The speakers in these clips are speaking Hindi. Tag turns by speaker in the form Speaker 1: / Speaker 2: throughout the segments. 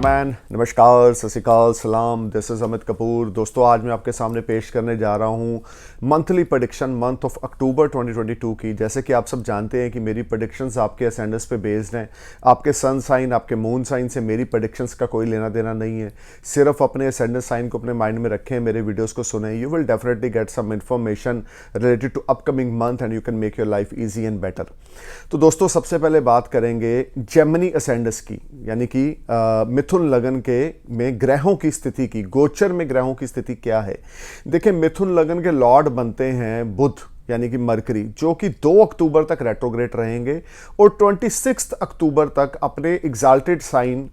Speaker 1: कैमरामैन, नमस्कार, सत श्री अकाल, सलाम। This is Amit Kapoor. दोस्तों, आज मैं आपके सामने पेश करने जा रहा हूँ monthly prediction month of October 2022 की। जैसे कि आप सब जानते हैं कि मेरी प्रेडिक्शंस आपके असेंडेंस पे बेस्ड हैं। आपके सन साइन, आपके मून साइन से मेरी प्रेडिक्शंस का कोई लेना देना नहीं है। सिर्फ अपने असेंडेंस साइन को अपने माइंड में रखें, मेरे वीडियोज़ को सुने। You will definitely get some information related to upcoming month and you can make your life easy and better. तो दोस्तों, सबसे पहले बात करेंगे जेमिनी असेंडेंस की, यानी कि मिथुन लगन के में ग्रहों की स्थिति की। गोचर में ग्रहों की स्थिति क्या है? देखिए, मिथुन लगन के लॉर्ड बनते हैं बुध यानी कि मरकरी, जो कि 2 अक्टूबर तक रेट्रोग्रेड रहेंगे और 26 अक्टूबर तक अपने एग्जाल्टेड साइन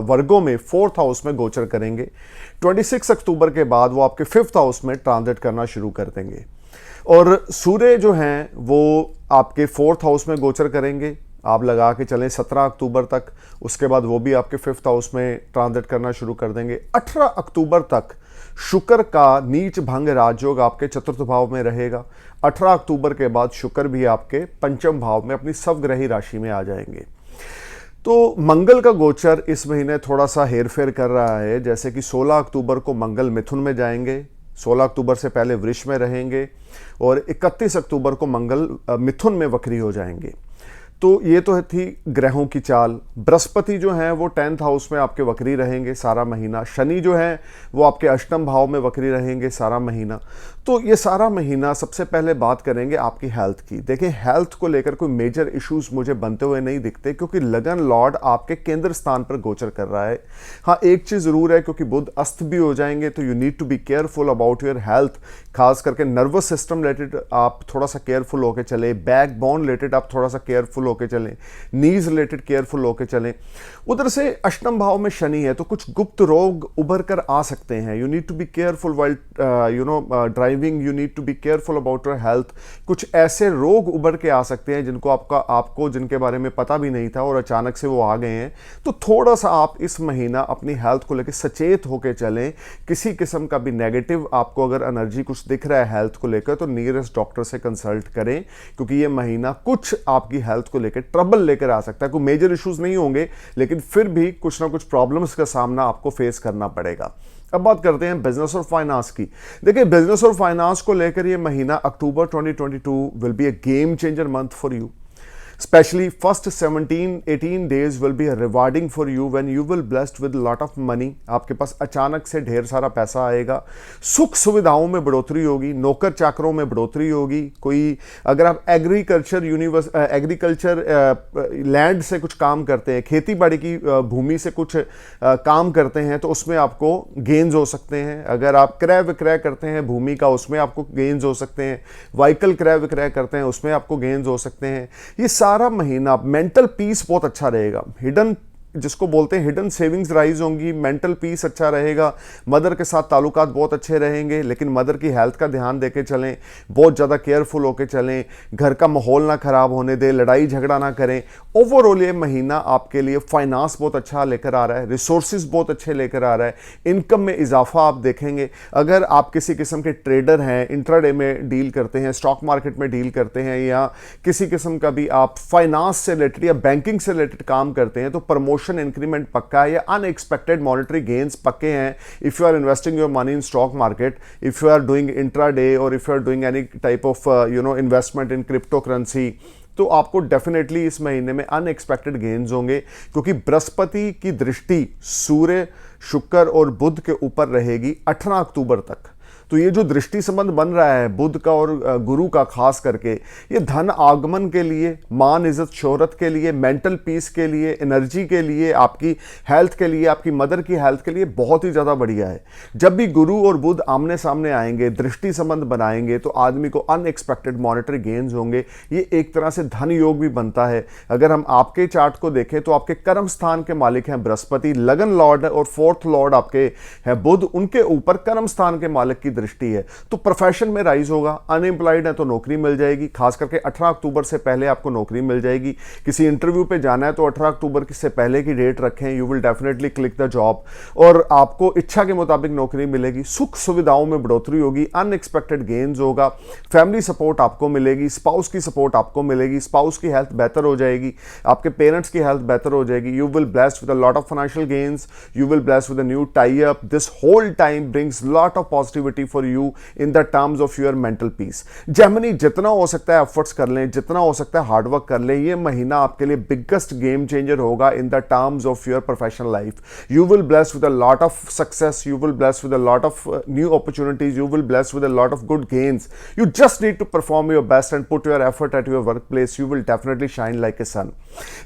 Speaker 1: वर्गों में 4th हाउस में गोचर करेंगे। 26 अक्टूबर के बाद वो आपके 5th हाउस में ट्रांजिट करना शुरू कर देंगे और सूर्य जो हैं वो आपके 4th हाउस में गोचर करेंगे। आप लगा के चलें 17 अक्टूबर तक। उसके बाद वो भी आपके 5th हाउस में ट्रांजिट करना शुरू कर देंगे। 18 अक्टूबर तक शुक्र का नीच भंग राजयोग आपके 4th भाव में रहेगा। 18 अक्टूबर के बाद शुक्र भी आपके 5th भाव में अपनी स्वग्रही राशि में आ जाएंगे। तो मंगल का गोचर इस महीने थोड़ा सा हेरफेर कर रहा है। जैसे कि 16 अक्टूबर को मंगल मिथुन में जाएंगे, 16 अक्टूबर से पहले वृष में रहेंगे और 31 अक्टूबर को मंगल मिथुन में वक्री हो जाएंगे। तो ये तो थी ग्रहों की चाल। बृहस्पति जो हैं वो 10th हाउस में आपके वक्री रहेंगे सारा महीना। शनि जो हैं वो आपके 8th भाव में वक्री रहेंगे सारा महीना। तो ये सारा महीना, सबसे पहले बात करेंगे आपकी हेल्थ की। देखिए, हेल्थ को लेकर कोई मेजर इश्यूज मुझे बनते हुए नहीं दिखते, क्योंकि लगन लॉर्ड आपके केंद्र स्थान पर गोचर कर रहा है। हाँ, एक चीज़ ज़रूर है, क्योंकि बुध अस्त भी हो जाएंगे तो you need to be careful about your health. खास करके नर्वस सिस्टम रिलेटेड आप थोड़ा सा केयरफुल होकर चले, बैक बोन रिलेटेड आप थोड़ा सा केयरफुल होकर चलें, नीज रिलेटेड केयरफुल होकर चलें। उधर से 8th भाव में शनि है तो कुछ गुप्त रोग उभर कर आ सकते हैं। You need to be careful while driving, you need to be careful about your health. कुछ ऐसे रोग उभर के आ सकते हैं जिनको आपको जिनके बारे में पता भी नहीं था और अचानक से वो आ गए हैं। तो थोड़ा सा आप इस महीना अपनी हेल्थ को लेकर सचेत होकर चलें। किसी किस्म का भी नेगेटिव आपको अगर एनर्जी कुछ दिख रहा है हेल्थ को लेकर, तो नियरेस्ट डॉक्टर से कंसल्ट करें, क्योंकि ये महीना कुछ आपकी हेल्थ को लेकर ट्रबल लेकर आ सकता है। कोई मेजर इश्यूज नहीं होंगे, लेकिन फिर भी कुछ ना कुछ प्रॉब्लम्स का सामना आपको फेस करना पड़ेगा। अब बात करते हैं बिजनेस और फाइनेंस की। देखिए, बिजनेस और फाइनेंस को लेकर ये महीना अक्टूबर 2022 will be a game changer month for you. Especially first 17-18 days will be rewarding for you when you will blessed with lot of money। आपके पास अचानक से ढेर सारा पैसा आएगा। सुख सुविधाओं में बढ़ोतरी होगी, नौकर चाकरों में बढ़ोतरी होगी। कोई अगर आप एग्रीकल्चर लैंड से कुछ काम करते हैं, खेती बाड़ी की भूमि से कुछ काम करते हैं, तो उसमें आपको गेन्स हो सकते हैं। अगर आप क्रय विक्रय करते हैं भूमि का, उसमें आपको गेन्स हो सकते हैं। व्हीकल क्रय विक्रय करते हैं, उसमें आपको गेन्स हो सकते हैं। ये सारा महीना मेंटल पीस बहुत अच्छा रहेगा। हिडन, जिसको बोलते हैं हिडन सेविंग्स राइज होंगी। मेंटल पीस अच्छा रहेगा। मदर के साथ ताल्लुकात बहुत अच्छे रहेंगे, लेकिन मदर की हेल्थ का ध्यान देके चलें, बहुत ज़्यादा केयरफुल होके चलें। घर का माहौल ना खराब होने दें, लड़ाई झगड़ा ना करें। ओवरऑल ये महीना आपके लिए फाइनेंस बहुत अच्छा लेकर आ रहा है, रिसोर्सेज बहुत अच्छे लेकर आ रहा है। इनकम में इजाफा आप देखेंगे। अगर आप किसी किस्म के ट्रेडर हैं, इंट्राडे में डील करते हैं, स्टॉक मार्केट में डील करते हैं, या किसी किस्म का भी आप फाइनेंस से रिलेटेड या बैंकिंग से रिलेटेड काम करते हैं, तो प्रमोशन इंक्रीमेंट पक्का है या अनएक्सपेक्टेड मॉनेटरी गेन्स पक्के हैं। If you are investing your money in stock market, if you are doing intraday और if you are doing any type of investment in crypto currency, तो आपको डेफिनेटली इस महीने में अनएक्सपेक्टेड गेन्स होंगे, क्योंकि बृहस्पति की दृष्टि सूर्य, शुक्र और बुध के ऊपर रहेगी 18 अक्टूबर तक। तो ये जो दृष्टि संबंध बन रहा है बुध का और गुरु का, खास करके ये धन आगमन के लिए, मान इज्जत शोहरत के लिए, मेंटल पीस के लिए, एनर्जी के लिए, आपकी हेल्थ के लिए, आपकी मदर की हेल्थ के लिए बहुत ही ज़्यादा बढ़िया है। जब भी गुरु और बुध आमने सामने आएंगे, दृष्टि संबंध बनाएंगे, तो आदमी को अनएक्सपेक्टेड मॉनेटरी गेन्स होंगे। ये एक तरह से धन योग भी बनता है। अगर हम आपके चार्ट को देखें तो आपके कर्म स्थान के मालिक हैं बृहस्पति, लगन लॉर्ड और 4th लॉर्ड आपके हैं बुध। उनके ऊपर कर्म स्थान के मालिक की दृष्टि है तो प्रोफेशन में राइज होगा। अनएम्प्लॉयड है तो नौकरी मिल जाएगी, खास करके 18 अक्टूबर से पहले आपको नौकरी मिल जाएगी। किसी इंटरव्यू पे जाना है तो 18 अक्टूबर से पहले की डेट रखें, you will definitely click the job और आपको इच्छा के मुताबिक नौकरी मिलेगी। सुख सुविधाओं में बढ़ोतरी होगी, अनएक्सपेक्टेड गेन्स होगा, फैमिली सपोर्ट आपको मिलेगी, स्पाउस की सपोर्ट आपको मिलेगी, स्पाउस की हेल्थ बेहतर हो जाएगी, आपके पेरेंट्स की हेल्थ बेहतर हो जाएगी। You will blessed with a lot of financial gains, you will blessed with a new tie up. This whole time brings lot of positivity for you in the terms of your mental peace. Gemini, जितना हो सकता है एफर्ट्स कर लें, जितना हो सकता है हार्डवर्क कर लें। ये महीना आपके लिए बिगेस्ट गेम चेंजर होगा इन the terms of your professional life. You will blessed with a lot of success, you will blessed with a lot of new opportunities, you will blessed with a lot of good gains. You just need to perform your best and put your effort at your workplace. You will definitely shine like a sun.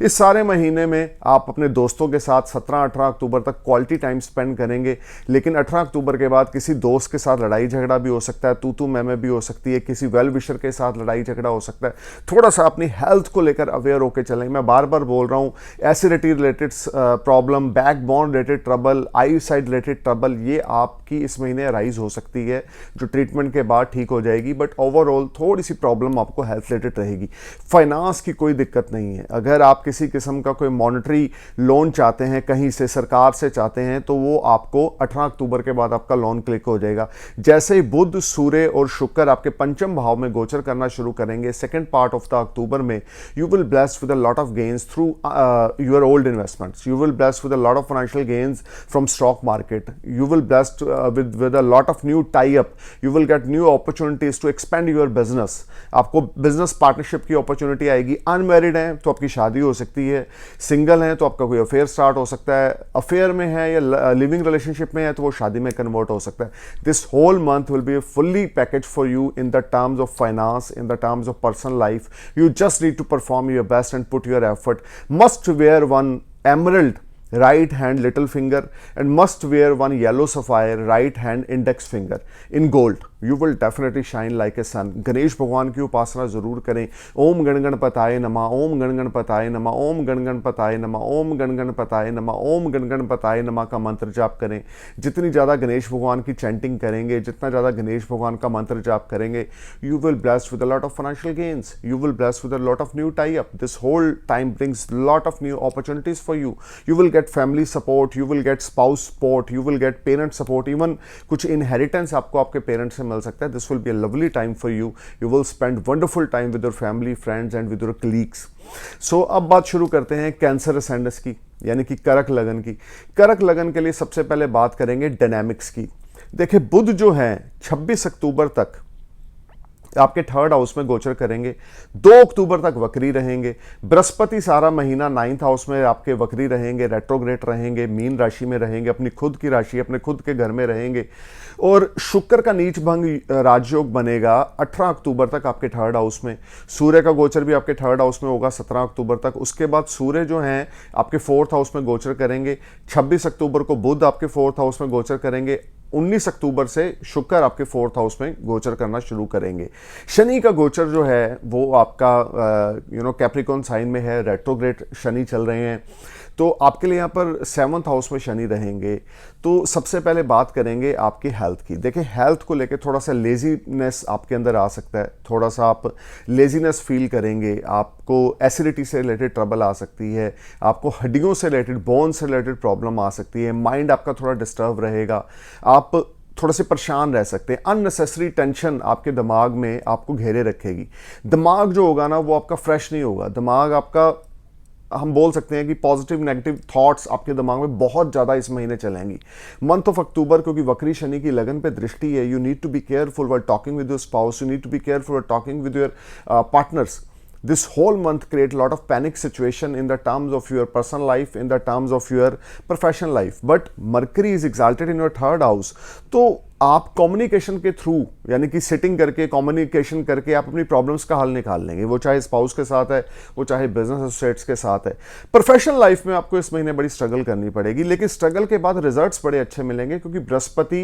Speaker 1: इस सारे महीने में आप अपने दोस्तों के साथ 17-18 अक्टूबर तक क्वालिटी टाइम स्पेंड करेंगे, लेकिन 18 अक्टूबर के बाद किसी दोस्त के साथ लड़ाई झगड़ा भी हो सकता है, तू मैं भी हो सकती है, किसी वेल विशर के साथ लड़ाई झगड़ा हो सकता है। थोड़ा सा अपनी हेल्थ को लेकर अवेयर होकर चलें। मैं बार बार बोल रहा हूँ, acidity related problem, backbone related trouble, eyesight related trouble, ये आपकी इस महीने राइज हो सकती है, जो ट्रीटमेंट के बाद ठीक हो जाएगी। बट ओवरऑल थोड़ी सी प्रॉब्लम आपको हेल्थ रिलेटेड रहेगी। फाइनेंस की कोई दिक्कत नहीं है। अगर आप किसी किस्म का कोई मॉनेटरी लोन चाहते हैं, कहीं से सरकार से चाहते हैं, तो वो आपको 18 अक्टूबर के बाद आपका लोन क्लिक हो जाएगा। जैसे ही बुध, सूर्य और शुक्र आपके पंचम भाव में गोचर करना शुरू करेंगे second part of the October में, you will blessed with a lot of gains through your old investments. You will blessed with a lot of financial gains from stock market. You will blessed with a lot of new tie-up. You will get new opportunities to expand your business. आपको बिजनेस पार्टनरशिप की अपॉर्चुनिटी आएगी। अनमैरिड हैं तो आपकी शादी हो सकती है, सिंगल हैं तो आपका कोई अफेयर स्टार्ट हो सकता है, अफेयर में है या लिविंग रिलेशनशिप में है तो वो शादी में कन्वर्ट हो सकता है। This whole month will be fully package for you in the terms of finance, in the terms of personal life. You just need to perform your best and put your effort. Must wear one emerald right hand little finger and must wear one yellow sapphire right hand index finger in gold. You will definitely shine like a sun. Ganesh भगवान की उपासना जरूर करें। ओम गण गणपताय नमः, ओम गण गणपताय नमः, ओम गण गणपताय नमः, ओम गण गणपताय नमः, ओम गण गणपताय नमः का मंत्र जाप करें। जितनी ज़्यादा गणेश भगवान की चैंटिंग करेंगे, जितना ज़्यादा गणेश भगवान का मंत्र जाप करेंगे, you will blessed with a lot of financial gains. You will blessed with a lot of new tie-up. This whole time brings lot of new opportunities for you. You will get family support, you will get spouse support, you will get parent support, even कुछ inheritance आपको आपके पेरेंट्स से मिल सकता है। This will be a lovely time for you. You will spend wonderful time with your family, friends and with your colleagues. So अब बात शुरू करते हैं कैंसर असेंडेंस की, यानी कि करक लगन की। करक लगन के लिए सबसे पहले बात करेंगे डायनामिक्स की। देखिए, बुध जो है 26 अक्टूबर तक आपके थर्ड हाउस में गोचर करेंगे, 2 अक्टूबर तक वक्री रहेंगे। बृहस्पति सारा महीना 9th हाउस में आपके वक्री रहेंगे, रेट्रोग्रेड रहेंगे, मीन राशि में रहेंगे, अपनी खुद की राशि, अपने खुद के घर में रहेंगे। और शुक्र का नीच भंग राजयोग बनेगा 18 अक्टूबर तक आपके थर्ड हाउस में। सूर्य का गोचर भी आपके थर्ड हाउस में होगा 17 अक्टूबर तक। उसके बाद सूर्य जो हैं आपके 4th हाउस में गोचर करेंगे। 26 अक्टूबर को बुध आपके 4th हाउस में गोचर करेंगे। 19 अक्टूबर से शुक्र आपके 4th हाउस में गोचर करना शुरू करेंगे। शनि का गोचर जो है वो आपका कैप्रिकॉर्न साइन में है, रेट्रोग्रेड शनि चल रहे हैं, तो आपके लिए यहाँ पर 7th हाउस में शनि रहेंगे। तो सबसे पहले बात करेंगे आपकी हेल्थ की। देखिए, हेल्थ को लेके थोड़ा सा लेजीनेस आपके अंदर आ सकता है, थोड़ा सा आप लेजीनेस फील करेंगे, आपको एसिडिटी से रिलेटेड ट्रबल आ सकती है, आपको हड्डियों से रिलेटेड, बोन से रिलेटेड प्रॉब्लम आ सकती है, माइंड आपका थोड़ा डिस्टर्ब रहेगा, आप थोड़े से परेशान रह सकते हैं। अननेसेसरी टेंशन आपके दिमाग में आपको घेरे रखेगी। दिमाग जो होगा ना वो आपका फ्रेश नहीं होगा। दिमाग आपका, हम बोल सकते हैं कि पॉजिटिव नेगेटिव थॉट्स आपके दिमाग में बहुत ज़्यादा इस महीने चलेंगी। मंथ ऑफ अक्टूबर, क्योंकि वक्री शनि की लगन पे दृष्टि है, you need to be careful while talking with your spouse, you need to be careful while talking with your partners. This whole month create a lot of panic situation in the terms of your personal life, in the terms of your professional life. But Mercury is exalted in your third house. तो आप कम्युनिकेशन के थ्रू, यानी कि सिटिंग करके, कम्युनिकेशन करके आप अपनी प्रॉब्लम्स का हल निकाल लेंगे। वो चाहे स्पाउस के साथ है, वो चाहे बिजनेस एसोसिएट्स के साथ है। प्रोफेशनल लाइफ में आपको इस महीने बड़ी स्ट्रगल करनी पड़ेगी, लेकिन स्ट्रगल के बाद रिजल्ट्स बड़े अच्छे मिलेंगे, क्योंकि बृहस्पति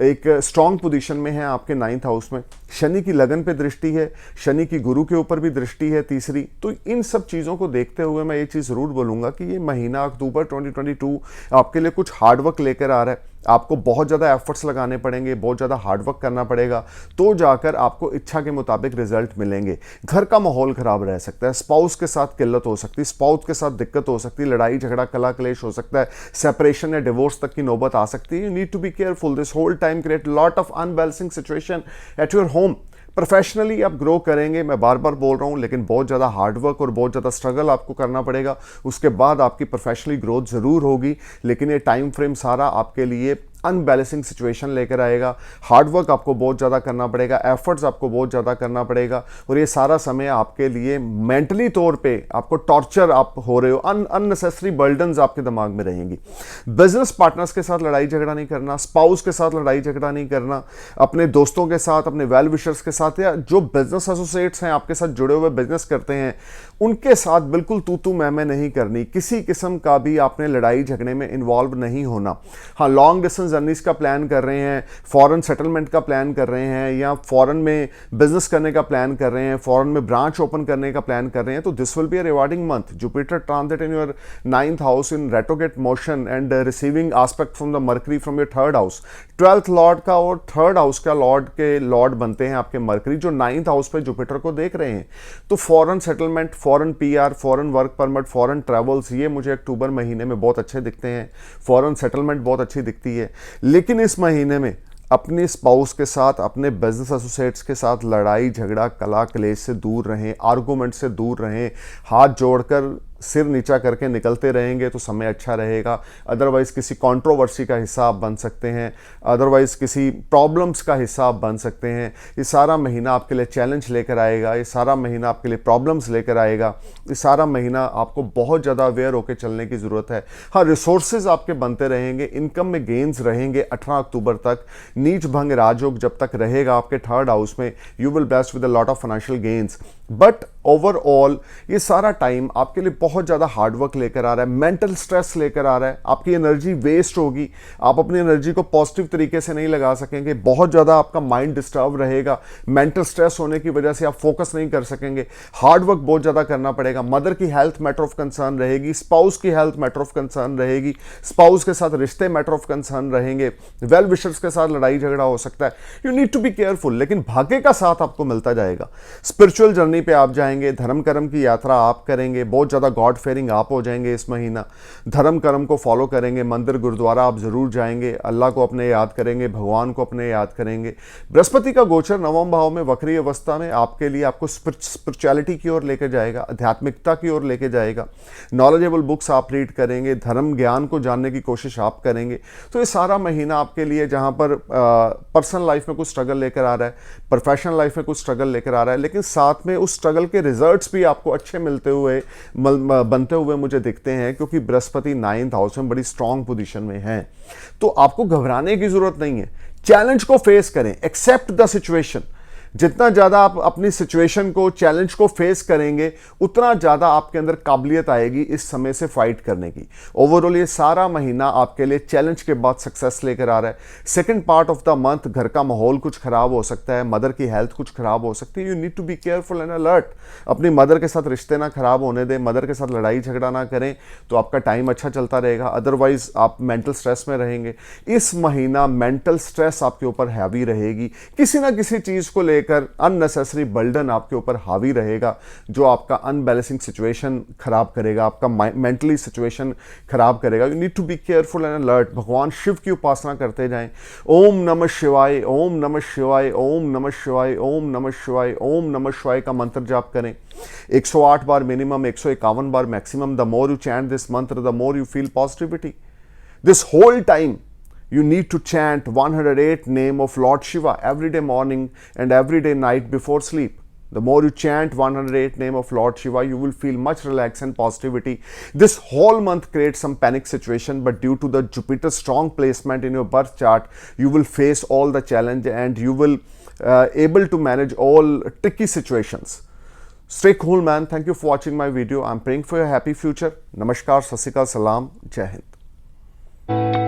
Speaker 1: एक स्ट्रॉन्ग पोजीशन में है आपके 9th हाउस में। शनि की लगन पे दृष्टि है, शनि की गुरु के ऊपर भी दृष्टि है तीसरी। तो इन सब चीज़ों को देखते हुए मैं ये चीज़ ज़रूर बोलूँगा कि ये महीना अक्टूबर 2022 आपके लिए कुछ हार्डवर्क लेकर आ रहा है। आपको बहुत ज़्यादा एफर्ट्स लगाने पड़ेंगे, बहुत ज़्यादा हार्डवर्क करना पड़ेगा, तो जाकर आपको इच्छा के मुताबिक रिजल्ट मिलेंगे। घर का माहौल ख़राब रह सकता है, स्पाउस के साथ किल्लत हो सकती है, स्पाउस के साथ दिक्कत हो सकती है, लड़ाई झगड़ा कला कलेश हो सकता है, सेपरेशन या डिवोर्स तक की नौबत आ सकती है। You need to be careful, this whole time create lot of unbalancing situation at your home. Professionally आप ग्रो करेंगे, मैं बार बार बोल रहा हूँ, लेकिन बहुत ज़्यादा हार्डवर्क और बहुत ज़्यादा स्ट्रगल आपको करना पड़ेगा। उसके बाद आपकी प्रोफेशनली ग्रोथ ज़रूर होगी, लेकिन ये टाइम फ्रेम सारा आपके लिए अनबैलेंसिंग सिचुएशन लेकर आएगा। हार्डवर्क आपको बहुत ज़्यादा करना पड़ेगा, एफर्ट्स आपको बहुत ज़्यादा करना पड़ेगा, और ये सारा समय आपके लिए मेंटली तौर पे आपको टॉर्चर आप हो रहे हो, अननेसेसरी बर्डन्स आपके दिमाग में रहेंगी। बिजनेस पार्टनर्स के साथ लड़ाई झगड़ा नहीं करना, स्पाउस के साथ लड़ाई झगड़ा नहीं करना, अपने दोस्तों के साथ, अपने वेल विशर्स के साथ, या जो बिजनेस एसोसिएट्स हैं आपके साथ जुड़े हुए बिजनेस करते हैं, उनके साथ बिल्कुल तू मैं नहीं करनी। किसी किस्म का भी आपने लड़ाई झगड़े में इन्वॉल्व नहीं होना। हाँ, लॉन्ग डिस्टेंस जर्नीज का प्लान कर रहे हैं, फॉरेन सेटलमेंट का प्लान कर रहे हैं, या फॉरेन में बिजनेस करने का प्लान कर रहे हैं, फॉरेन में ब्रांच ओपन करने का प्लान कर रहे हैं, तो this will be a rewarding month. Jupiter transit in your 9th house in retrograde motion and receiving aspect from the mercury from your 3rd house. 12th Lord का और 3rd हाउस का लॉर्ड बनते हैं आपके मरकरी, जो 9th हाउस पे जुपिटर को देख रहे हैं। तो foreign settlement, foreign PR, foreign work permit, foreign travels, ये मुझे अक्टूबर महीने में बहुत अच्छे दिखते हैं। फॉरेन सेटलमेंट बहुत अच्छी दिखती है। लेकिन इस महीने में अपने स्पाउस के साथ, अपने बिजनेस एसोसिएट्स के साथ लड़ाई झगड़ा कला कलेश से दूर रहें, आर्गूमेंट से दूर रहें। हाथ जोड़कर सिर नीचा करके निकलते रहेंगे तो समय अच्छा रहेगा। अदरवाइज़ किसी कंट्रोवर्सी का हिस्सा आप बन सकते हैं, अदरवाइज़ किसी प्रॉब्लम्स का हिस्सा आप बन सकते हैं। ये सारा महीना आपके लिए चैलेंज लेकर आएगा, ये सारा महीना आपके लिए प्रॉब्लम्स लेकर आएगा, ये सारा महीना आपको बहुत ज़्यादा अवेयर होकर चलने की ज़रूरत है। हाँ, रिसोर्सेज आपके बनते रहेंगे, इनकम में गेंस रहेंगे 18 अक्टूबर तक। नीच भंग राजयोग जब तक रहेगा आपके 3rd हाउस में, you will blessed with a lot of financial gains. But overall ये सारा टाइम आपके लिए बहुत ज़्यादा हार्डवर्क लेकर आ रहा है, मेंटल स्ट्रेस लेकर आ रहा है, आपकी एनर्जी वेस्ट होगी, आप अपनी एनर्जी को पॉजिटिव तरीके से नहीं लगा सकेंगे, बहुत ज़्यादा आपका माइंड डिस्टर्ब रहेगा, मेंटल स्ट्रेस होने की वजह से आप फोकस नहीं कर सकेंगे, हार्डवर्क बहुत ज़्यादा करना पड़ेगा। मदर की हेल्थ मैटर ऑफ कंसर्न रहेगी, स्पाउस की हेल्थ मैटर ऑफ कंसर्न रहेगी, स्पाउस के साथ रिश्ते मैटर ऑफ कंसर्न रहेंगे, वेल विशर्स के साथ लड़ाई झगड़ा हो सकता है। You need to be careful, लेकिन भाग्य का साथ आपको मिलता जाएगा। स्पिरिचुअल जर्नी पे आप जाएंगे, धर्म कर्म की यात्रा आप करेंगे, बहुत ज़्यादा गॉड फेयरिंग आप हो जाएंगे इस महीना, धर्म कर्म को फॉलो करेंगे, मंदिर गुरुद्वारा आप ज़रूर जाएंगे, अल्लाह को अपने याद करेंगे, भगवान को अपने याद करेंगे। बृहस्पति का गोचर 9वें भाव में वक्री अवस्था में आपके लिए आपको स्पिरिचुअलिटी की ओर लेकर जाएगा, आध्यात्मिकता की ओर लेकर जाएगा। नॉलेजेबल बुक्स आप रीड करेंगे, धर्म ज्ञान को जानने की कोशिश आप करेंगे। तो ये सारा महीना आपके लिए, जहाँ पर पर्सनल लाइफ में कुछ स्ट्रगल लेकर आ रहा है, प्रोफेशनल लाइफ में कुछ स्ट्रगल लेकर आ रहा है, लेकिन साथ में उस स्ट्रगल के रिजल्ट्स भी आपको अच्छे मिलते हुए बनते हुए मुझे दिखते हैं, क्योंकि बृहस्पति 9th हाउस में बड़ी स्ट्रांग पोजीशन में है। तो आपको घबराने की जरूरत नहीं है, चैलेंज को फेस करें, एक्सेप्ट द सिचुएशन। जितना ज़्यादा आप अपनी सिचुएशन को, चैलेंज को फेस करेंगे, उतना ज़्यादा आपके अंदर काबिलियत आएगी इस समय से फाइट करने की। ओवरऑल ये सारा महीना आपके लिए चैलेंज के बाद सक्सेस लेकर आ रहा है। Second part of the month घर का माहौल कुछ खराब हो सकता है, मदर की हेल्थ कुछ खराब हो सकती है। You need to be careful and alert. अपनी मदर के साथ रिश्ते ना खराब होने दें, मदर के साथ लड़ाई झगड़ा ना करें, तो आपका टाइम अच्छा चलता रहेगा। अदरवाइज आप मेंटल स्ट्रेस में रहेंगे। इस महीना मेंटल स्ट्रेस आपके ऊपर हैवी रहेगी, किसी ना किसी चीज़ को लेकर अननेसेसरी बर्डन आपके ऊपर हावी रहेगा, जो आपका अनबैलेंसिंग सिचुएशन खराब करेगा, आपका मेंटली सिचुएशन खराब करेगा। You need to be careful and alert. भगवान शिव की उपासना करते जाएं। ओम नमः शिवाय, ओम नमः शिवाय, ओम नमः शिवाय, ओम नमः शिवाय, ओम नमः शिवाय का मंत्र जाप करें 108 बार मिनिमम, 151 बार maximum. The more you chant this mantra, the more you feel positivity. This whole time you need to chant 108 name of Lord Shiva every day morning and every day night before sleep. The more you chant 108 name of Lord Shiva, you will feel much relax and positivity. This whole month creates some panic situation, but due to the Jupiter strong placement in your birth chart, you will face all the challenge and you will able to manage all tricky situations. Stay cool, man. Thank you for watching my video. I'm praying for your happy future. Namaskar, Sat Sri Akal, Salam, Jai Hind.